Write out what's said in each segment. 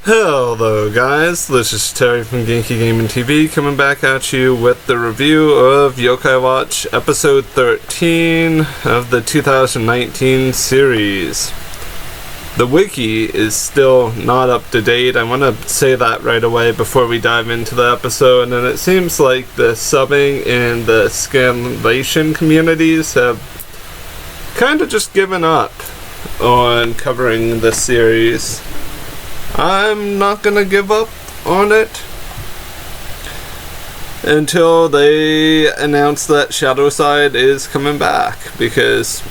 Hello guys, this is Terry from Genkigamingtv coming back at you with the review of Yokai Watch episode 13 of the 2019 series. The wiki is still not up to date. I want to say that right away before we dive into the episode, and it seems like the subbing and the scanlation communities have kind of just given up on covering the series. I'm not gonna give up on it until they announce that Shadowside is coming back, because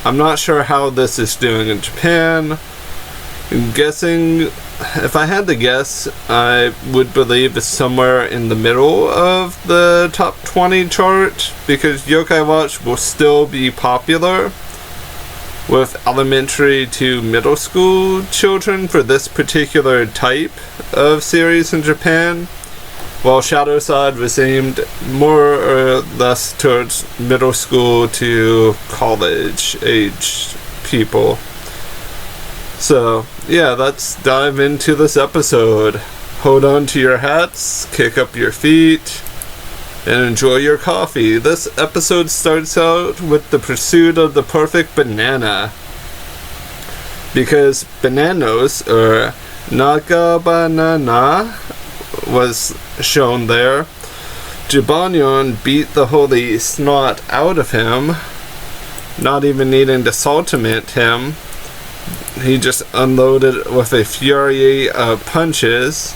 I'm not sure how this is doing in Japan. I'm guessing, if I had to guess, I would believe it's somewhere in the middle of the top 20 chart, because Yokai Watch will still be popular with elementary to middle school children for this particular type of series in Japan, while Shadowside was aimed more or less towards middle school to college age people. So yeah, let's dive into this episode. Hold on to your hats, kick up your feet, and enjoy your coffee. This episode starts out with the pursuit of the perfect banana, because bananos, or naga banana, was shown there. Jibanyan beat the holy snot out of him, not even needing to saltament him. He just unloaded with a fury of punches,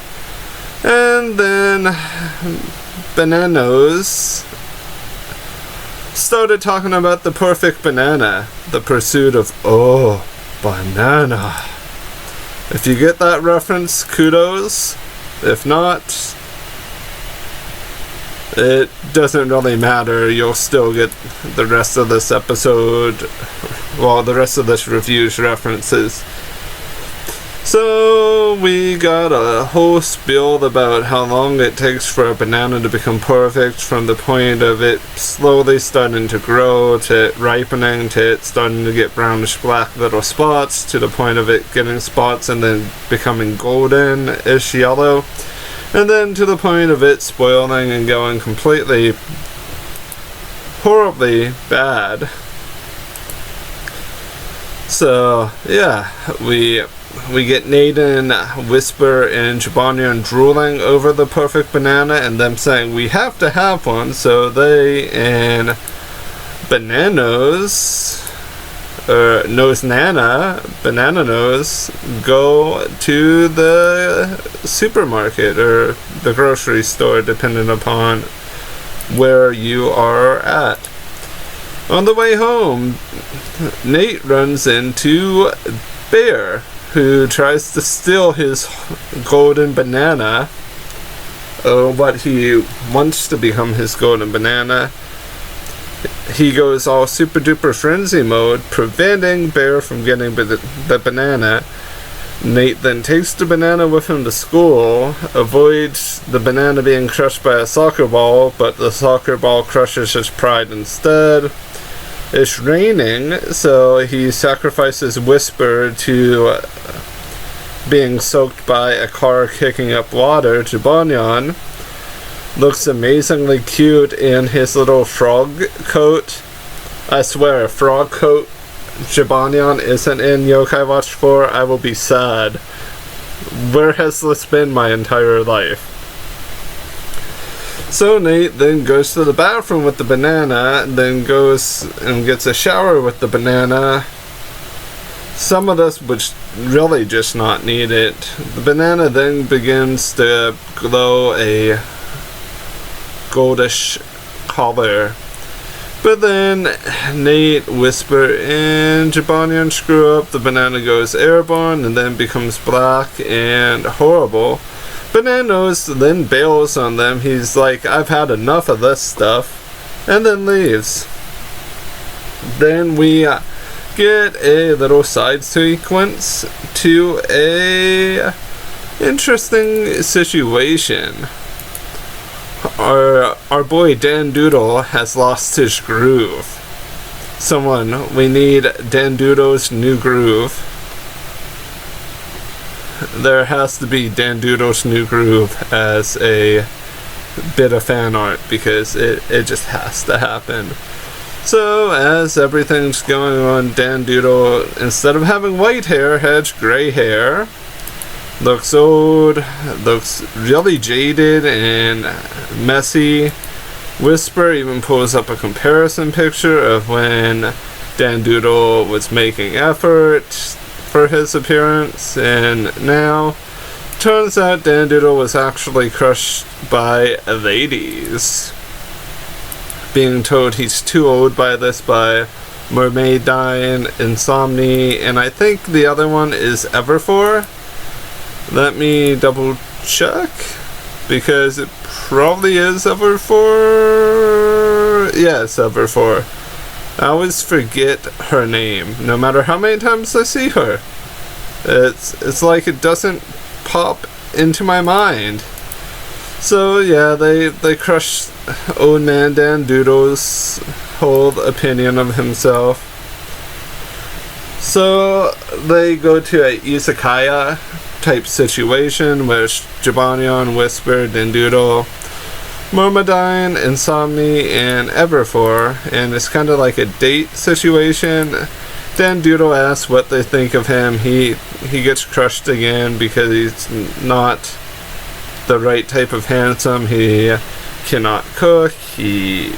and then Bananos started talking about the perfect banana, the pursuit of banana. If you get that reference, kudos. If not, it doesn't really matter. You'll still get the rest of this episode, well, the rest of this review's references. So we got a whole spiel about how long it takes for a banana to become perfect, from the point of it slowly starting to grow, to it ripening, to it starting to get brownish black little spots, to the point of it getting spots and then becoming golden-ish yellow, and then to the point of it spoiling and going completely horribly bad. So yeah, we get Nathan, Whisper, and Jibanyan drooling over the perfect banana, and them saying we have to have one. So they and Bananos, or Nose Nana, Banana Nose, go to the supermarket or the grocery store, depending upon where you are at. On the way home, Nate runs into Bear, who tries to steal his golden banana, or what he wants to become his golden banana. He goes all super duper frenzy mode, preventing Bear from getting the banana. Nate then takes the banana with him to school, avoids the banana being crushed by a soccer ball, but the soccer ball crushes his pride instead. It's raining, so he sacrifices Whisper to being soaked by a car kicking up water. Jibanyan looks amazingly cute in his little frog coat. I swear, a frog coat Jibanyan isn't in Yokai Watch 4, I will be sad. Where has this been my entire life? So Nate then goes to the bathroom with the banana, then goes and gets a shower with the banana. Some of this would really just not need it. The banana then begins to glow a goldish color. But then Nate, Whisper, and Jibanyan screw up. The banana goes airborne and then becomes black and horrible. Bananos then bails on them. He's like, I've had enough of this stuff, and then leaves. Then we get a little side sequence to a interesting situation. Our boy Dandoodle has lost his groove. We need Dandoodle's new groove. there has to be Dandoodle's New Groove as a bit of fan art, because it just has to happen. So as everything's going on, Dandoodle, instead of having white hair, has gray hair. Looks old, looks really jaded and messy. Whisper even pulls up a comparison picture of when Dandoodle was making effort for his appearance, and now turns out Dandoodle was actually crushed by ladies. Being told he's too old by this by Mermaid Dine, Insomni, and I think the other one is Everfor. Let me double check, because it probably is Everfor. Yeah, it's Everfor. I always forget her name, no matter how many times I see her. It's like it doesn't pop into my mind. So yeah, they crush old man Dandoodle's whole opinion of himself. So they go to a izakaya type situation where Jibanyan, Whisper, Dandoodle, Myrmidine, Insomni, and Everfor, and it's kind of like a date situation. Dandoodle asks what they think of him. He gets crushed again because he's not the right type of handsome. He cannot cook. He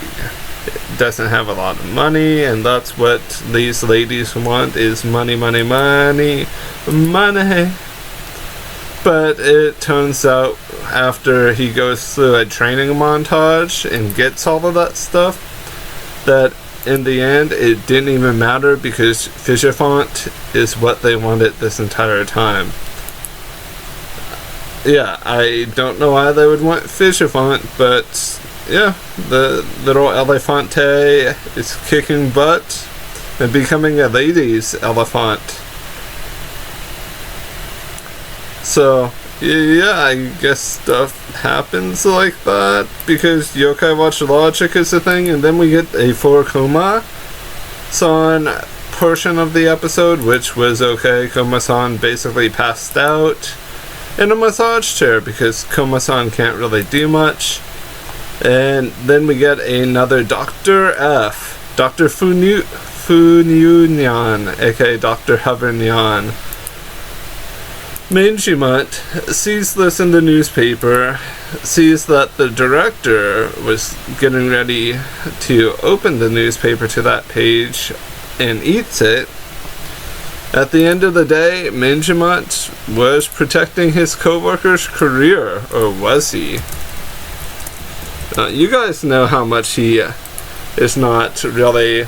doesn't have a lot of money, and that's what these ladies want, is money, money, money, money. But it turns out after he goes through a training montage and gets all of that stuff, that in the end it didn't even matter, because Fishafont is what they wanted this entire time. Yeah, I don't know why they would want Fishafont, but yeah, the little Elefante is kicking butt and becoming a ladies' elephant. So, yeah, I guess stuff happens like that, because Yokai Watch logic is a thing, and then we get a 4-Koma-san portion of the episode, which was okay. Koma-san basically passed out in a massage chair, because Koma-san can't really do much. And then we get another Dr. F, Dr. Funyunyan, aka Dr. Hovernyan. Manjimut sees this in the newspaper, sees that the director was getting ready to open the newspaper to that page, and eats it. At the end of the day, Manjimut was protecting his co-worker's career, or was he? You guys know how much he is not really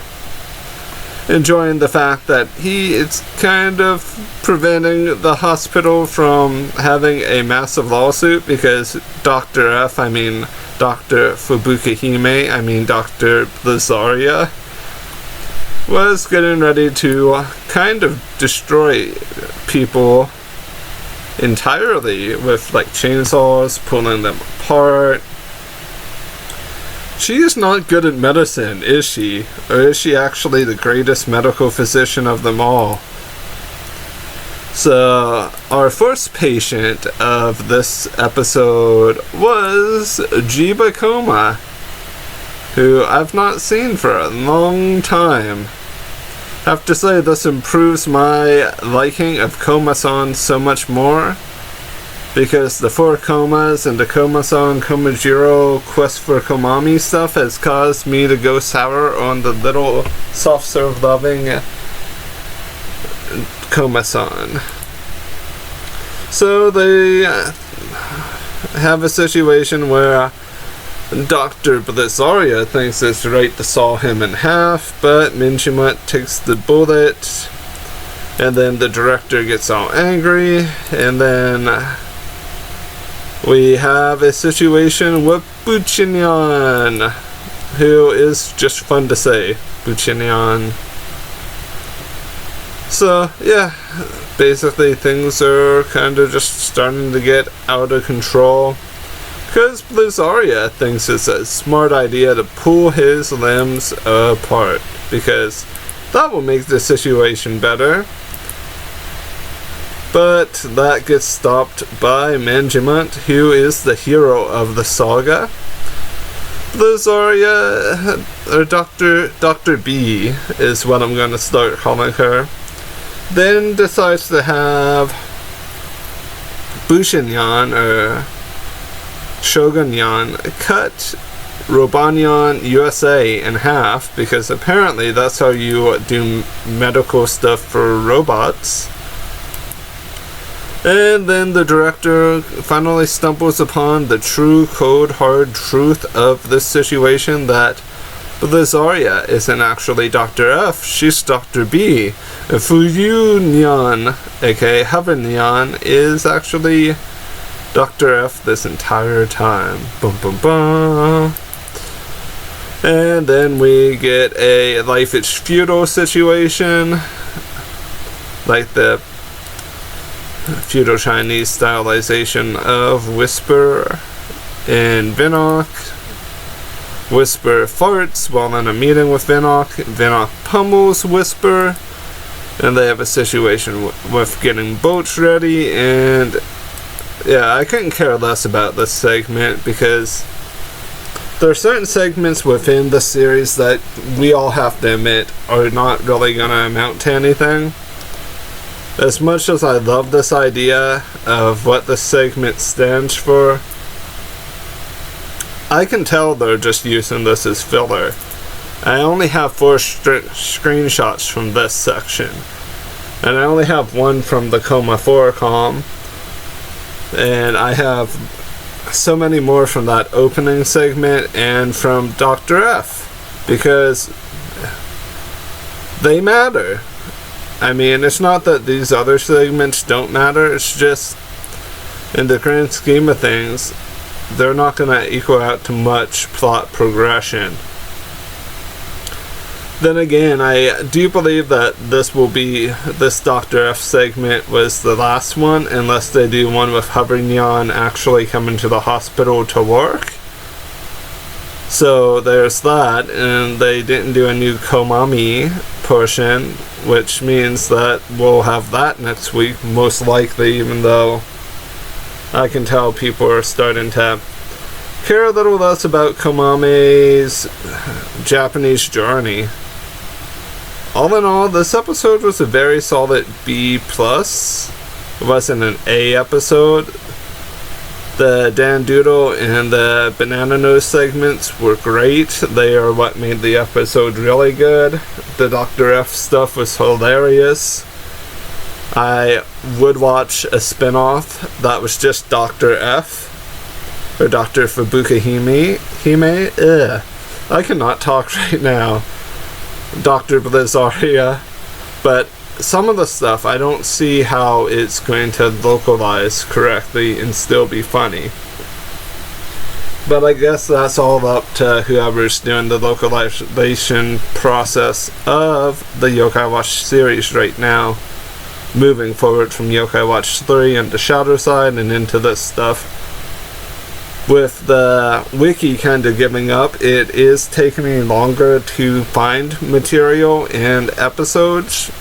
enjoying the fact that he is kind of preventing the hospital from having a massive lawsuit, because Dr. F, I mean Dr. Fubuki Hime, I mean Dr. Blizaria, was getting ready to kind of destroy people entirely with like chainsaws, pulling them apart. She is not good at medicine, is she? Or is she actually the greatest medical physician of them all? So, our first patient of this episode was Jiba Koma, who I've not seen for a long time. I have to say, this improves my liking of Koma-san so much more, because the 4 Komas and the Koma-san Komajiro Quest for Komami stuff has caused me to go sour on the little soft-serve loving Koma-san. So they have a situation where Dr. Blizaria thinks it's right to saw him in half, but Manjimut takes the bullet, and then the director gets all angry, and then we have a situation with Buchinyan, who is just fun to say, Buchinyan. So, yeah, basically things are kind of just starting to get out of control, because Blizaria thinks it's a smart idea to pull his limbs apart, because that will make the situation better. But that gets stopped by Manjimont, who is the hero of the saga. Blizaria, or Dr. B is what I'm going to start calling her, then decides to have Bushinyan, or Shogunyan, cut Robonyan USA in half, because apparently that's how you do medical stuff for robots. And then the director finally stumbles upon the true cold hard truth of this situation, that Blizaria isn't actually Dr. F, she's Dr. B. And Fuyunyan, aka Hovernyan, is actually Dr. F this entire time. Bum bum bum. And then we get a life is feudal situation, like the feudal Chinese stylization of Whisper in Vinok. Whisper farts while in a meeting with Vinok. Vinok pummels Whisper, and they have a situation with getting boats ready. And yeah, I couldn't care less about this segment, because there are certain segments within the series that we all have to admit are not really going to amount to anything. As much as I love this idea of what the segment stands for, I can tell they're just using this as filler. I only have 4 screenshots from this section, and I only have one from the Coma 4 comm, and I have so many more from that opening segment and from Dr. F, because they matter. I mean, it's not that these other segments don't matter, it's just, in the grand scheme of things, they're not going to equal out to much plot progression. Then again, I do believe that this Dr. F segment was the last one, unless they do one with Hovernyan actually coming to the hospital to work. So there's that, and they didn't do a new Komami portion, which means that we'll have that next week, most likely, even though I can tell people are starting to care a little less about Komami's Japanese journey. All in all, this episode was a very solid B+. It wasn't an A episode. The Dandoodle and the Banana Nose segments were great. They are what made the episode really good. The Dr. F stuff was hilarious. I would watch a spin-off that was just Dr. F, or Dr. Fubuki Hime. Ugh. I cannot talk right now. Dr. Blizaria. But some of the stuff, I don't see how it's going to localize correctly and still be funny. But I guess that's all up to whoever's doing the localization process of the Yokai Watch series right now, moving forward from Yokai Watch 3 into Shadow Side and into this stuff. With the wiki kind of giving up, it is taking me longer to find material and episodes.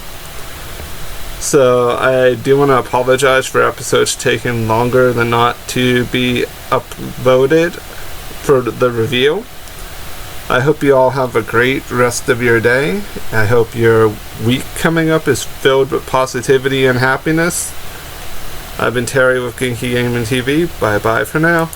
So I do want to apologize for episodes taking longer than not to be uploaded for the review. I hope you all have a great rest of your day. I hope your week coming up is filled with positivity and happiness. I've been Terry with Genkigamingtv. Bye bye for now.